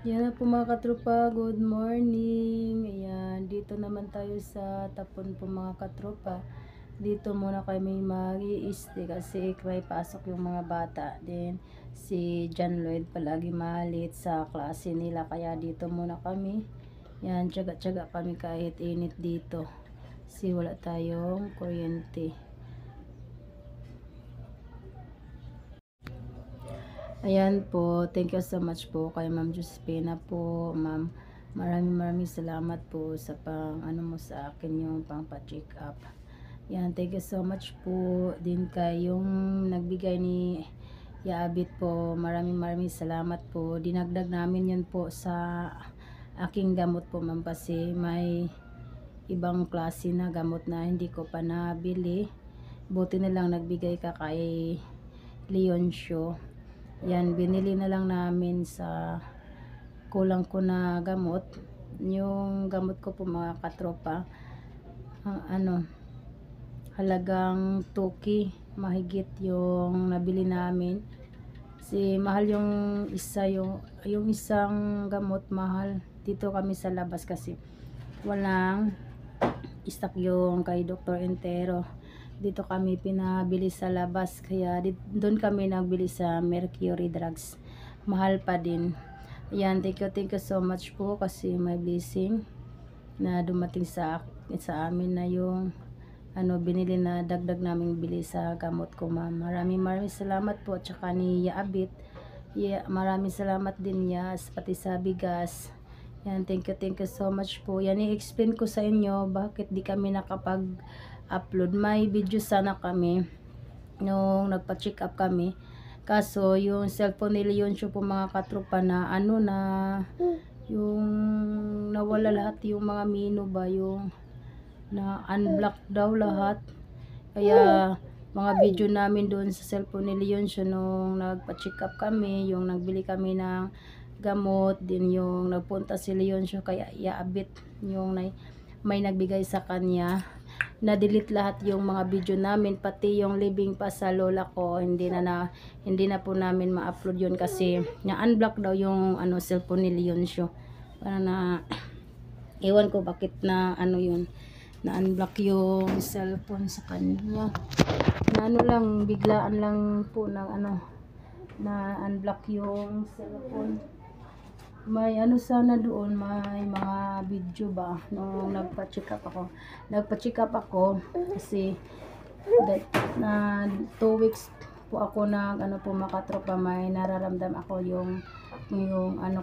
Yan na po mga katropa, good morning. Ayan, dito naman tayo sa tapon po mga katropa. Dito muna kami mag-i-stay kasi may pasok yung mga bata. Then, si John Lloyd palagi malit sa klase nila. Kaya dito muna kami. Yan, tsaga-tsaga kami kahit init dito. Kasi wala tayong kuryente. Ayan po, thank you so much po kay Ma'am Josephina po, Ma'am. Maraming salamat po sa mo sa akin yung pang pa-check up. Yan, thank you so much po din kay yung nagbigay ni Yaabit po. Maraming salamat po. Dinagdag namin yun po sa aking gamot po, Ma'am, kasi may ibang klase na gamot na hindi ko pa nabili. Buti na lang nagbigay ka kay Leoncio. Yan, binili na lang namin sa kulang ko na gamot. Yung gamot ko po mga katropa, halagang 2K mahigit yung nabili namin. Si mahal yung yung isang gamot mahal. Dito kami sa labas kasi walang stock yung kay Dr. Entero. Dito kami pinabili sa labas, kaya doon kami nagbili sa Mercury Drugs. Mahal pa din. Ayan, thank you so much po kasi may blessing na dumating sa amin na yung binili na dagdag naming bili sa gamot ko, Ma'am. Maraming salamat po, at saka ni Yaabit. Maraming salamat din niya, pati sa bigas. Yan, thank you so much po. Yan, i-explain ko sa inyo bakit di kami nakapag-upload. May video sana kami nung nagpa-check up kami. Kaso, yung cellphone ni Leoncio po mga katropa na yung nawala lahat yung mga menu ba, yung na unblock daw lahat. Kaya, mga video namin doon sa cellphone ni Leoncio nung nagpa-check up kami, yung nagbili kami ng gamot, din yung nagpunta si Leoncio kaya Yaabit, yung may nagbigay sa kanya, na-delete lahat yung mga video namin, pati yung living pa sa lola ko, hindi na po namin ma-upload yun kasi na-unblock daw yung cellphone ni Leoncio. Para na ewan ko bakit na yun, na-unblock yung cellphone sa kanya. Na lang, biglaan lang po ng na-unblock yung cellphone. May sana doon, may mga video ba nung nagpa-check up ako. Nagpa-check up ako kasi na 2 weeks po ako po makatropa, may nararamdam ako yung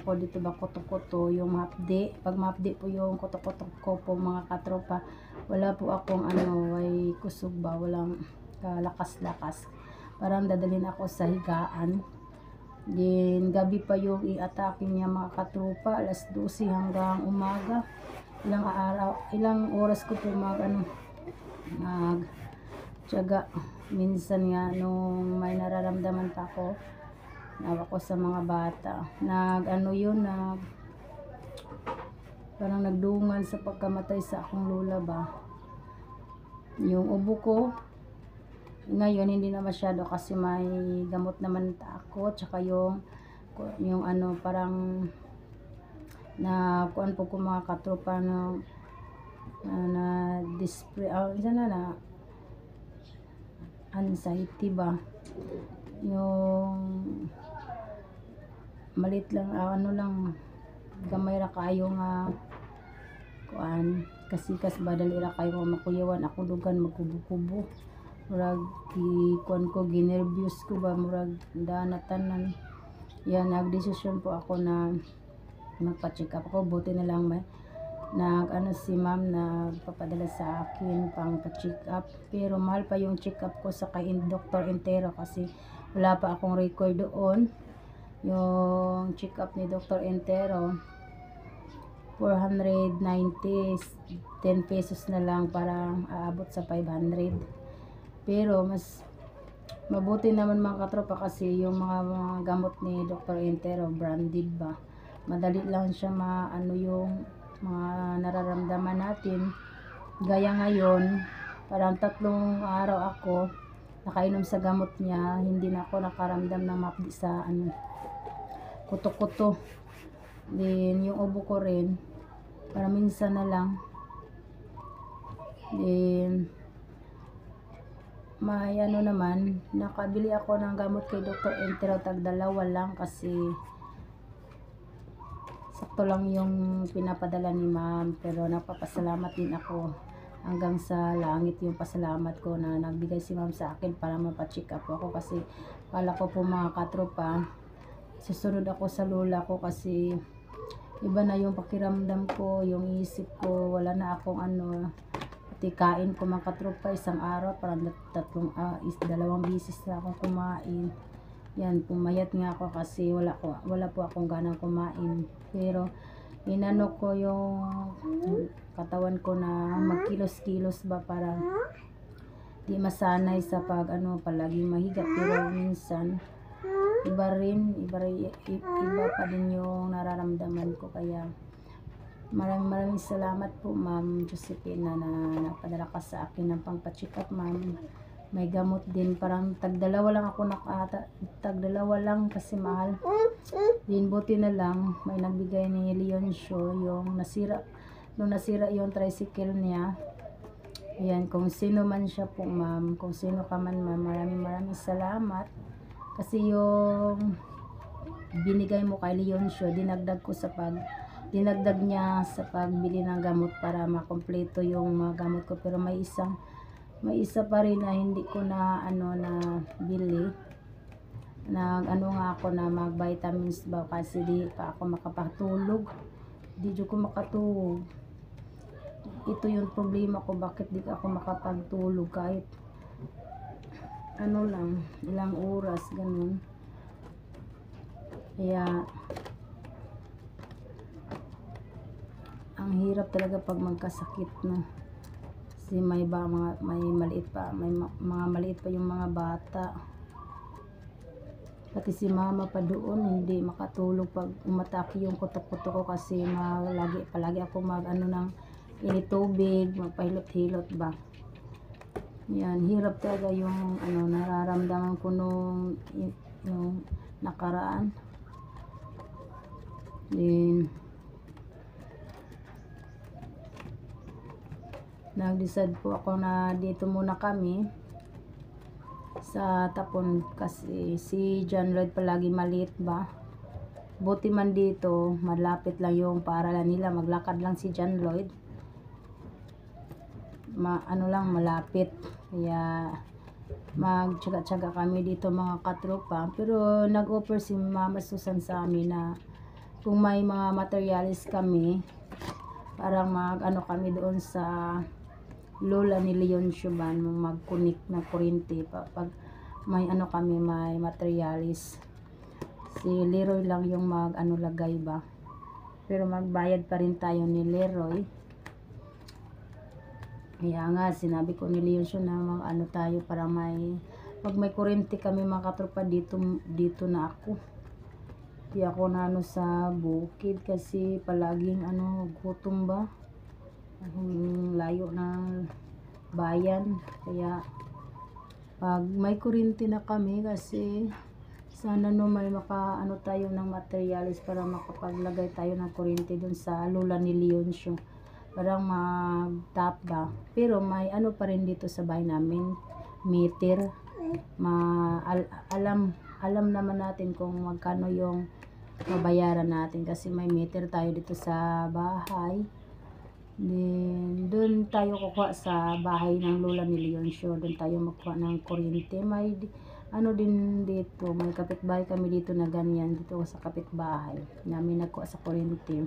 ko dito ba, kuto-kuto, yung mahapdi. Pag mahapdi po yung kuto-kuto ko po mga katropa, wala po akong may kusog ba, walang lakas-lakas. Parang dadalhin ako sa higaan. Then gabi pa yung i-atake niya mga katropa, alas 12 hanggang umaga. Ilang oras ko po tiyaga. Minsan nga nung may nararamdaman pa ako, nawa ko sa mga bata, parang nagdungan sa pagkamatay sa akong lola ba. Yung ubo ko ngayon hindi na masyado kasi may gamot naman ako, tsaka yung parang na kuan po ko mga katropa na display na anxiety ba, yung malit lang lang gamay ra kayo nga kuan kasi badali ra kayo makuyawan ako dugan magkubo-kubo, murag kuan ko ginervyos ko ba, murag danatanan. Yan, nagdesisyon po ako na magpa-check up ako. Buti na lang may si ma'am na papadala sa akin pang pa-check up, pero mahal pa yung check up ko sa kay Dr. Entero kasi wala pa akong record doon. Yung check up ni Dr. Entero 490, 10 pesos na lang, parang aabot sa 500. Pero mas mabuti naman mga katropa kasi yung mga gamot ni Dr. Entero branded ba, madali lang siya yung mga nararamdaman natin. Gaya ngayon, parang 3 araw ako nakainom sa gamot niya, hindi na ako nakaramdam ng mapdi sa kuto-kuto. Then yung ubo ko rin, para minsan na lang. Then may ano naman, nakabili ako ng gamot kay Dr. Entero, tag-2 lang kasi sakto lang yung pinapadala ni ma'am. Pero napapasalamat din ako, hanggang sa langit yung pasalamat ko na nagbigay si ma'am sa akin para mapacheck up ako. Kasi kala ko po mga katropa, susunod ako sa lola ko kasi iba na yung pakiramdam ko, yung isip ko, wala na akong ano. Pati kain ko mga katropa, isang araw parang 2 bisis na akong kumain. Yan, pumayat nga ako kasi wala po akong ganang kumain. Pero inano ko yung katawan ko na magkilos-kilos ba para di masanay sa pag palagi mahiga. Pero minsan iba pa din yung nararamdaman ko. Kaya maraming salamat po Ma'am Josephine na napadala ka sa akin ng pangpa-check up, ma'am. May gamot din, parang tag-2 lang ako tag-2 lang kasi mahal. Din buti na lang may nagbigay ni Leoncio, yung nasira yung tricycle niya. Ayan, kung sino man siya po ma'am, kung sino ka man ma'am, maraming salamat. Kasi yung binigay mo kay Leoncio, dinagdag niya sa pagbili ng gamot para makompleto yung mga gamot ko. Pero may isa pa rin na hindi ko na na bili. Nga ako na mag vitamins ba kasi di pa ako makapatulog. Di ko makatulog. Ito yung problema ko, bakit di ako makapagtulog kahit lang, ilang oras ganun. Kaya ang hirap talaga pag magkasakit, no. Kasi may maliit pa yung mga bata. Pati si mama pa doon hindi makatulog pag umatake yung kutok-kutok ko kasi palagi ako ng init tubig, magpahilot-hilot ba. Yan, hirap talaga yung nararamdaman ko yung nakaraan. Then nag-decide po ako na dito muna kami sa Tapon kasi si John Lloyd palagi maliit ba. Buti man dito malapit lang yung paaralan nila, maglakad lang si John Lloyd, malapit. Kaya magtsaga-tsaga kami dito mga katropa. Pero nag-offer si Mama Susan sa amin na kung may mga materials kami, parang kami doon sa lola ni Leoncio ba, mag-connect na kuryente pag may may materialis. Si Leroy lang yung lagay ba, pero magbayad pa rin tayo ni Leroy. Kaya nga sinabi ko ni Leoncio na tayo para pag may kuryente kami mga katropa, dito na ako. Di ako na sa bukid kasi palaging gutom ba, layo ng bayan. Kaya pag may kuryente na kami, kasi sana may tayo ng materials para makapaglagay tayo ng kuryente dun sa lola ni Leoncio, parang mag-tap ba. Pero may pa rin dito sa bahay namin, meter. Alam naman natin kung magkano yung mabayaran natin kasi may meter tayo dito sa bahay. Then doon tayo kukuha sa bahay ng lola ni Leoncio, doon tayo magkuha ng kuryente. May din dito, may kapitbahay kami dito na ganyan, dito sa kapitbahay namin nagkuha sa kuryente.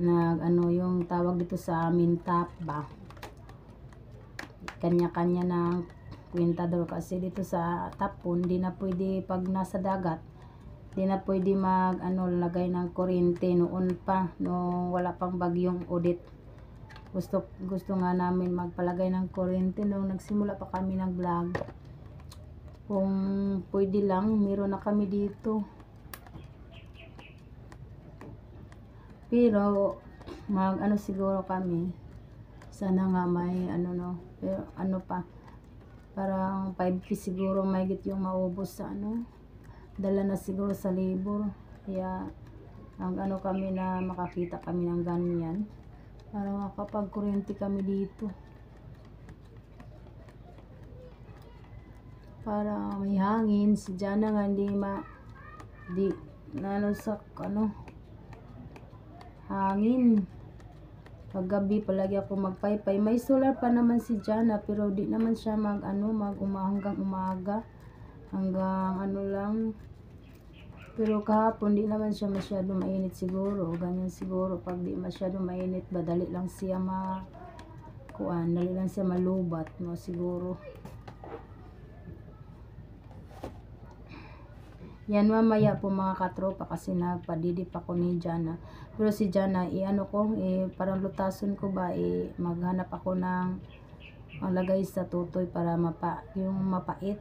Yung tawag dito sa amin tap ba, kanya-kanya ng kwentador. Kasi dito sa Tapon di na pwede, pag nasa dagat di na pwede lagay ng kuryente. Noon pa, no wala pang bagyong Odette, gusto nga namin magpalagay ng kuryente nung nagsimula pa kami ng vlog. Kung pwede lang, meron na kami dito. Pero siguro kami, sana nga may pero pa, parang 5K siguro mahigit yung maubos sa dala na siguro sa labor. Kaya ang ano kami na makakita kami ng ganyan para makapag-kuryente kami dito. Para may hangin. Si Jana nga di na ano sa ano hangin. Paggabi palagi ako magpaypay. May solar pa naman si Jana pero di naman siya mag hanggang umaga. Hanggang ano lang. Pero kahapon di naman siya masyado mainit siguro. Ganyan siguro pag di masyado mainit ba dali lang siya dali lang siya malubat no siguro. Yan mamaya po mga katropa kasi nagpadidip ako ni Jana. Pero si Jana, parang lutason ko ba, maghanap ako ng lagay sa tutoy para yung mapait.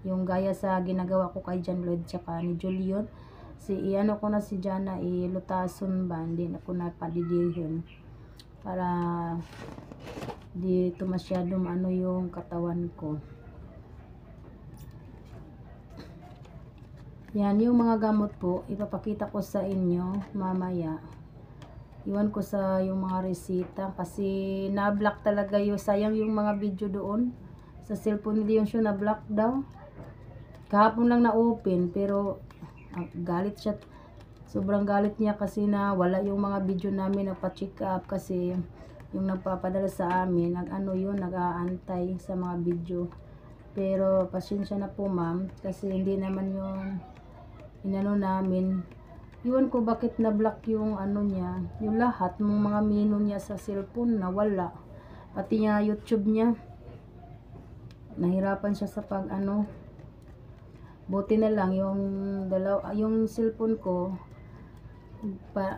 Yung gaya sa ginagawa ko kay John Lloyd tsaka ni Julian. Ko na si Jana, lutason ba, hindi na ko napadidihin. Para di ito masyadong yung katawan ko. Yan, yung mga gamot po, ipapakita ko sa inyo mamaya. Iwan ko sa yung mga resita kasi na-block talaga sayang yung mga video doon. Sa cellphone ni Leon siya na-block daw. Kahapon lang na-open pero galit siya. Sobrang galit niya kasi na wala yung mga video namin na pa-check up kasi yung nagpapadala sa amin, nag-aantay sa mga video. Pero pasensya na po ma'am kasi hindi naman yung namin. Iwan ko bakit na-block yung niya, yung lahat ng mga menu niya sa cellphone na wala. Pati nga YouTube niya. Nahirapan siya sa buti na lang yung cellphone ko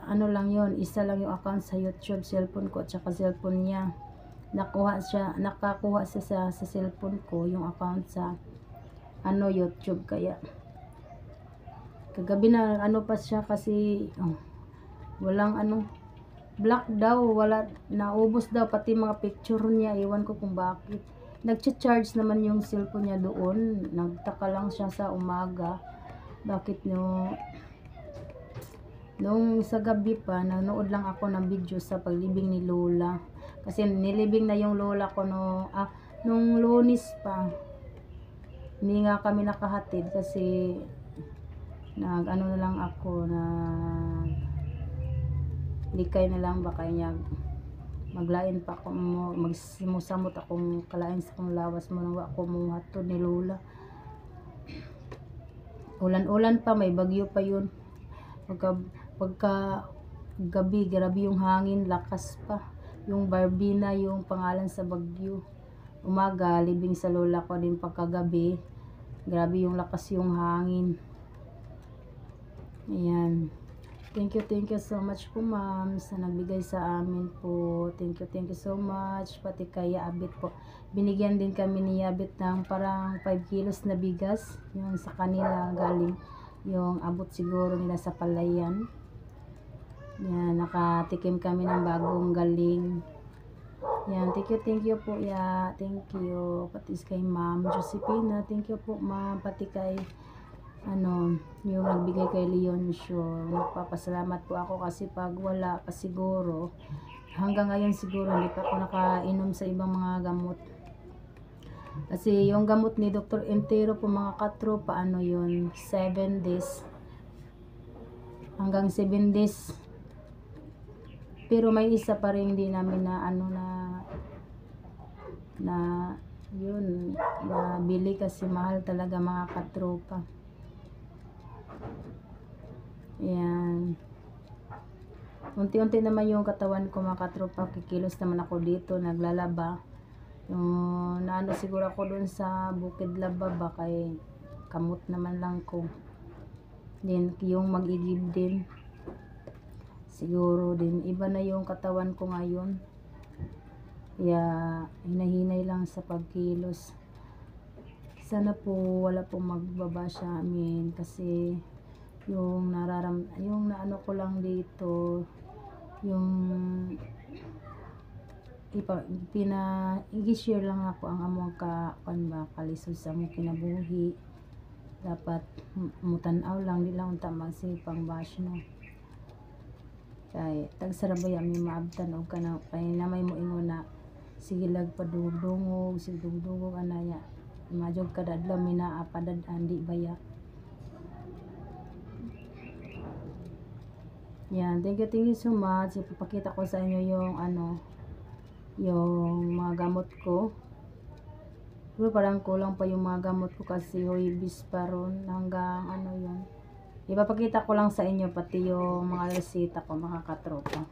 lang yon, isa lang yung account sa YouTube, cellphone ko at saka cellphone niya. Nakakuha siya sa cellphone ko yung account sa YouTube kaya kagabi na pa siya kasi walang black daw, wala, naubos daw pati mga picture niya, iwan ko kung bakit. Nagcha-charge naman yung cellphone niya doon, nagtaka lang siya sa umaga bakit nung sa gabi pa nanood lang ako ng video sa paglibing ni Lola kasi nilibing na yung lola ko nung Lunes pa. Hindi nga kami nakahatid kasi na lang ako likay na lang baka niya maglain pa ako magsimusamot akong kalain sa kong lawas mo nang ako mo hatod ni Lola. Ulan pa, may bagyo pa yun. Pagka gabi grabe yung hangin, lakas pa yung Barbina yung pangalan sa bagyo. Umaga libing sa lola ko din, pagkagabi grabe yung lakas yung hangin. Ayan. Thank you so much po ma'am sa nagbigay sa amin po. Thank you so much. Pati kay Abit po. Binigyan din kami ni Abit ng parang 5 kilos na bigas. Yung sa kanila galing. Yung abot siguro nila sa Palayan. Yan, nakatikim kami ng bagong galing. Yan, thank you po ya. Thank you. Pati kay Ma'am Josephina. Thank you po ma'am. Pati kay yung nagbigay kay Leon Show. Nagpapasalamat po ako kasi pag wala pa siguro, hanggang ngayon siguro hindi pa ako nakainom sa ibang mga gamot. Kasi yung gamot ni Dr. Entero po mga katropa, yun, 7 days. Hanggang 7 days. Pero may isa pa rin hindi namin na yun, na bili kasi mahal talaga mga katropa. Yan. Unti-unti naman yung katawan ko mga katropa. Kikilos naman ako dito, naglalaba. Yung siguro ako dun sa Bukid Laba ba kay kamot naman lang ko. Then yung mag-igib din. Siguro din iba na yung katawan ko ngayon. Kaya hinahinay lang sa pagkilos. Sana po wala pong magbaba sa amin kasi yung naano ko lang dito yung i-share lang ako ang among kalisod sa among kinabuhi dapat mutanaw lang di lang unta magsipang bash no. Kay tagsarabay mi maabtan og kana kay namay mo ingon na sige lag padudungog sige dungdungog anaya majog kada adlaw mi naa padad-an di baya. Yan, thank you so much. Ipapakita ko sa inyo yung yung mga gamot ko. Pero parang kulang pa yung mga gamot ko kasi huibis pa ron hanggang yun. Ipapakita ko lang sa inyo pati yung mga resita ko mga katropa.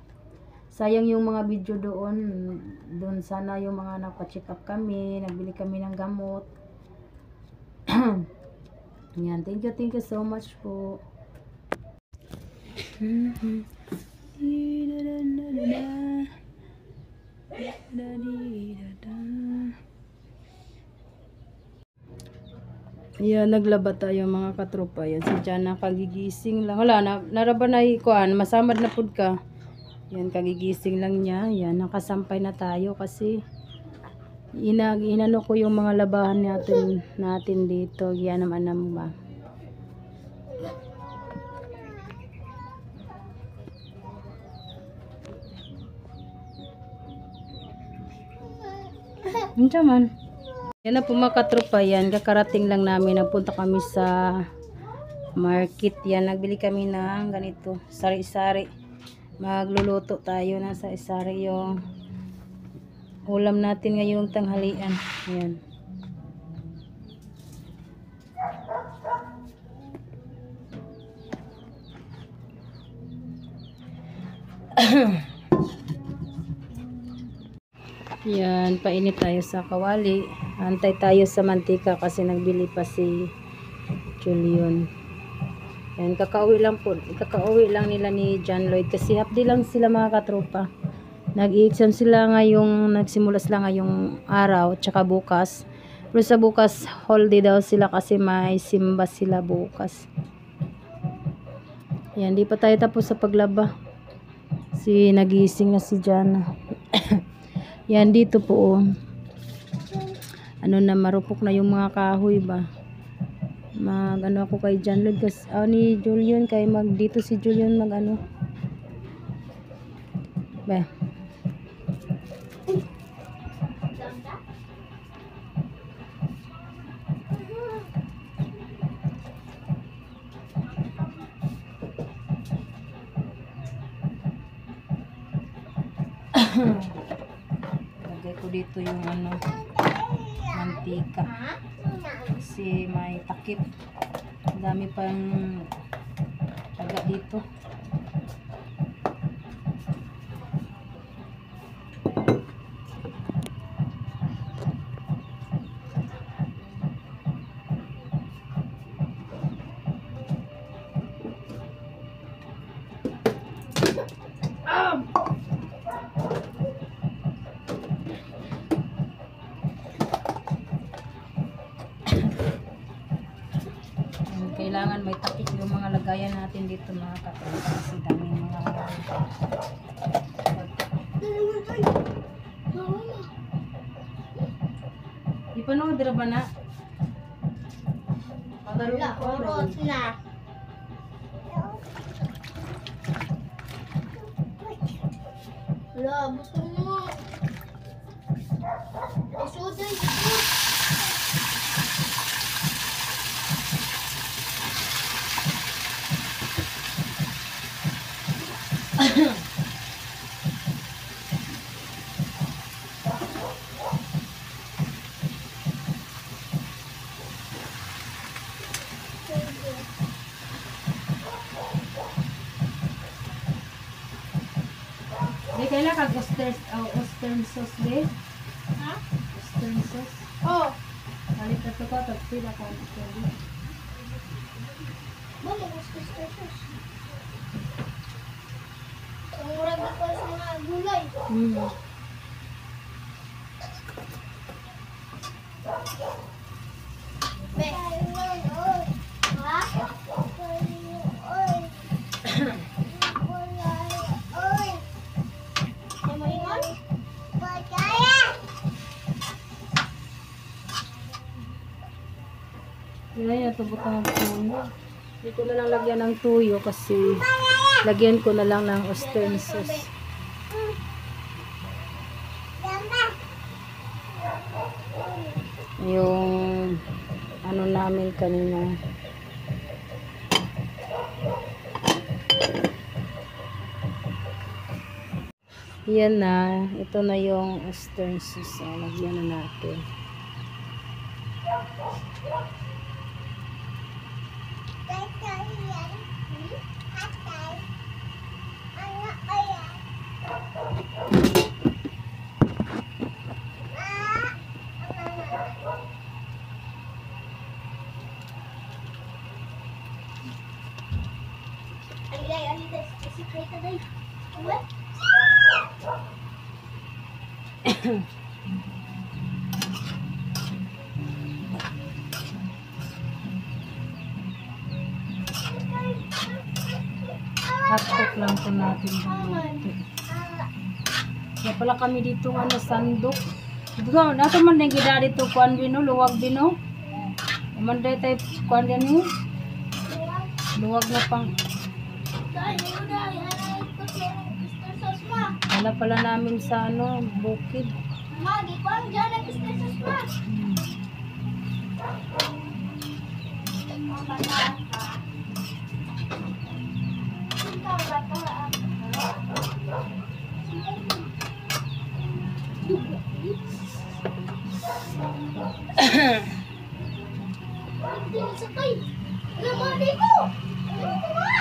Sayang yung mga video doon sana yung mga nagpa-check up kami, nagbili kami ng gamot. Yan, thank you so much po. Yan, naglaba tayo mga katropa. Yan, si Jana kagigising lang. Wala, naraba na ikuan, masamad na pud ka. Yan, kagigising lang niya. Yan, nakasampay na tayo kasi inano ko yung mga labahan natin dito. Yan naman ba. Ano man? Yan na po mga katropa, yan. Kakarating lang namin. Nagpunta kami sa market. Yan, nagbili kami ng ganito. Sari-sari. Magluluto tayo na sa sari yung ulam natin ngayong tanghalian. Yan. Yan, painit tayo sa kawali. Antay tayo sa mantika kasi nagbili pa si Julian. Yan, kakauwi lang nila ni John Lloyd kasi hapdi lang sila mga katropa. Nag-i-exam sila nagsimula sila ngayong araw tsaka bukas. Pero sa bukas holiday daw sila kasi may simba sila bukas. Yan, di pa tayo tapos sa paglaba. Nagising na si Jana. Yan, dito po na marupok na yung mga kahoy ba. Ako kay John Lloyd kasi ni Julian kay dito si Julian ba. Lagay ko dito yung mantika kasi may takip. Ang dami pang taga dito. Kailangan may takip yung mga lagayan natin dito mga katropa kasi daming mga ipanood dira ba na? Wala, oros na. Wala, gusto mo. Isuday, di kailan kag Western sauce be? Ha? Western sauce? Oh. Kalit na to ko, tagpila ka. Bala, Western sauce. Ang murag na ko sa mga gulay. Be. Ha? Kaya ito butang ng tuyo. Hindi ko na lang lagyan ng tuyo kasi lagyan ko na lang ng oyster sauce. Yung ano namin kanina. Yan na. Ito na yung oyster sauce. Lagyan na natin. Hotpot lang po natin. Kaya pala kami dito ano, sandok. Dito, nato man na gida dito kuan bino, luwag bino. Man day tayo kuan gani. Luwag na pang. Wala pala namin sa ano, bukid. Magi, kuan dyan ang business ma. Sakay. Alam mo dito. Alam mo ba?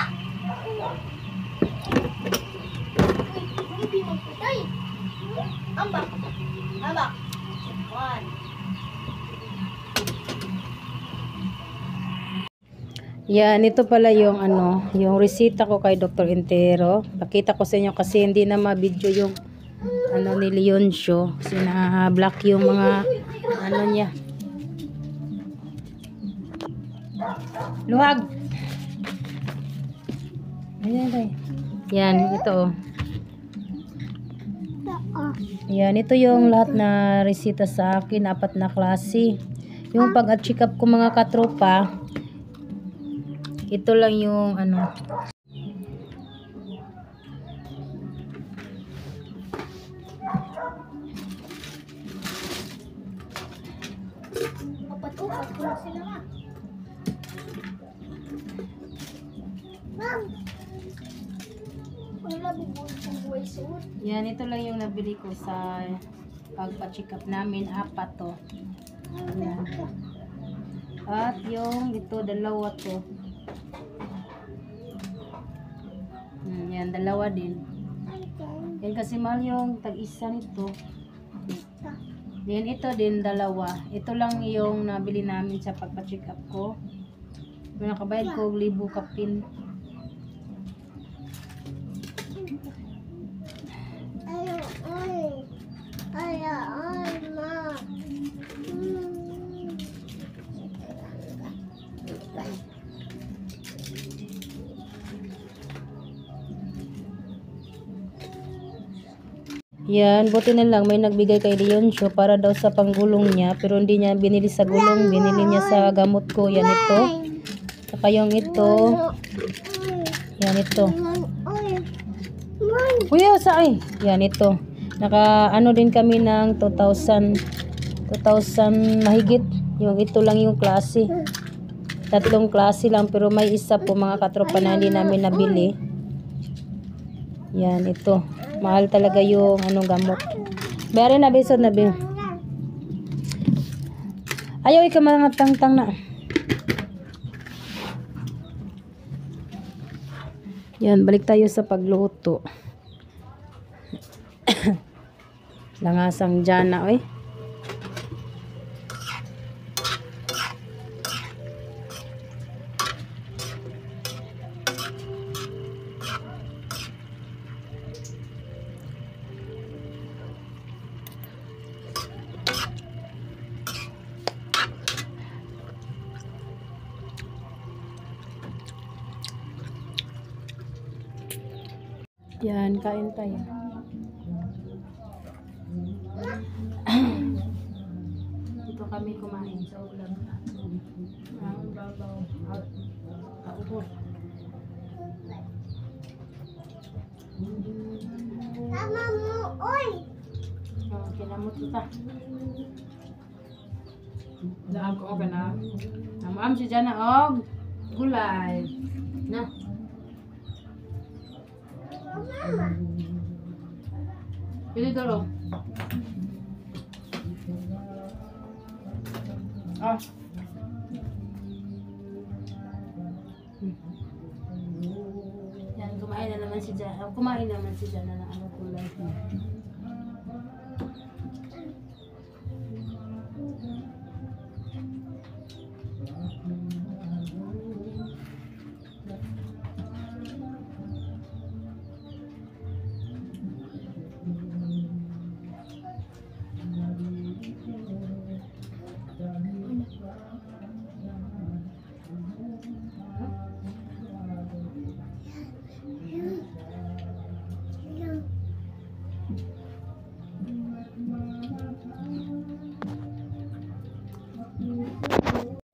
Hindi magpatay. Ambak. Ambak. One. Yan, ito pala yung ano, yung resita ko kay Dr. Intero. Pakita ko sa inyo kasi hindi na ma-video yung ano ni Leoncio kasi na-black yung mga ano niya. Luwag. Ayan, yan, ito. Yan, ito yung lahat na resita sa akin, 4 na klase. Yung pag-check up ko mga katropa, ito lang yung ano. Papat-upat ko na sila ma. Ma'am. Wala bibuhat ng buhay suot. Yan, ito lang yung nabili ko sa pagpa-check up namin, 4 to. Yan. At yung ito, 2 to. Yan, 2 din. Yan kasi mahal yung tag-isa nito. Then ito din 2. Ito lang yung nabili namin sa pagpa-check up ko. Nakabayad ko 1,000 kapin. Ma. Yan, buti na lang may nagbigay kay Leoncio para daw sa panggulong niya, pero hindi niya binili sa gulong, binili niya sa gamot ko. Yan ito. Saka yung ito. Yan ito. Kuya, saan? Yan ito. Naka ano din kami ng 2,000 mahigit. Yung ito lang yung klase. 3 klase lang pero may isa po mga katropa na hindi namin nabili. Yan ito. Mahal talaga yung anong gamot. Bere na besod na be. Ayaw ika mga tang-tang na. Yan, balik tayo sa pagluto. Langasang dyan na, oy. Yan, kain tayo. Dito kami kumain sa ulam na. Ang babaw. Kaubos. Tama mo, oy! Kinamot kita. Daan ko ka na. Namaan si Jana og gulay. Na. Pili dolo. Ah. Yan, kumain na naman si Jana. Kumain naman si Jana ng ano gulay.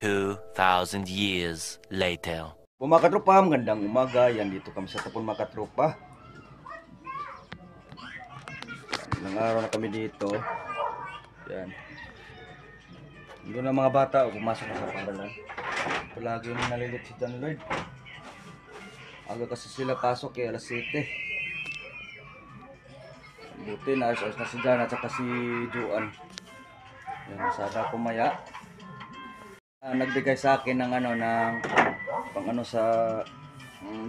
Two 2,000 years later. Mga katropa, magandang umaga. Yan, dito kami sa Tapon mga katropa. Ilang araw na kami dito. Yan. Doon ang mga bata pumasok na sa paralan. Palagi yung nalilit si John Lloyd. Aga kasi sila pasok alas 7. Buti na ayos na si John at saka si Juan. Yan, sada kumaya. Nagbigay sa akin ng pang sa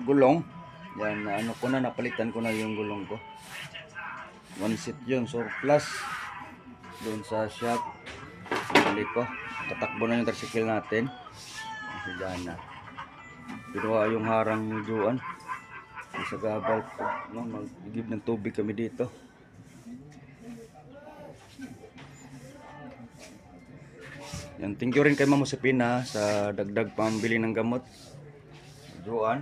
gulong. Yan, napalitan ko na yung gulong ko. One seat yun, surplus. Doon sa shop. Bili ko. Tatakbo na yung tricycle natin. Si Jana. Pinuha yung harang ni Juan. Sa gabal po. Mag-igib ng tubig kami dito. Yan, thank you rin kay Ma'am Josepina sa dagdag pambili ng gamot. Juan.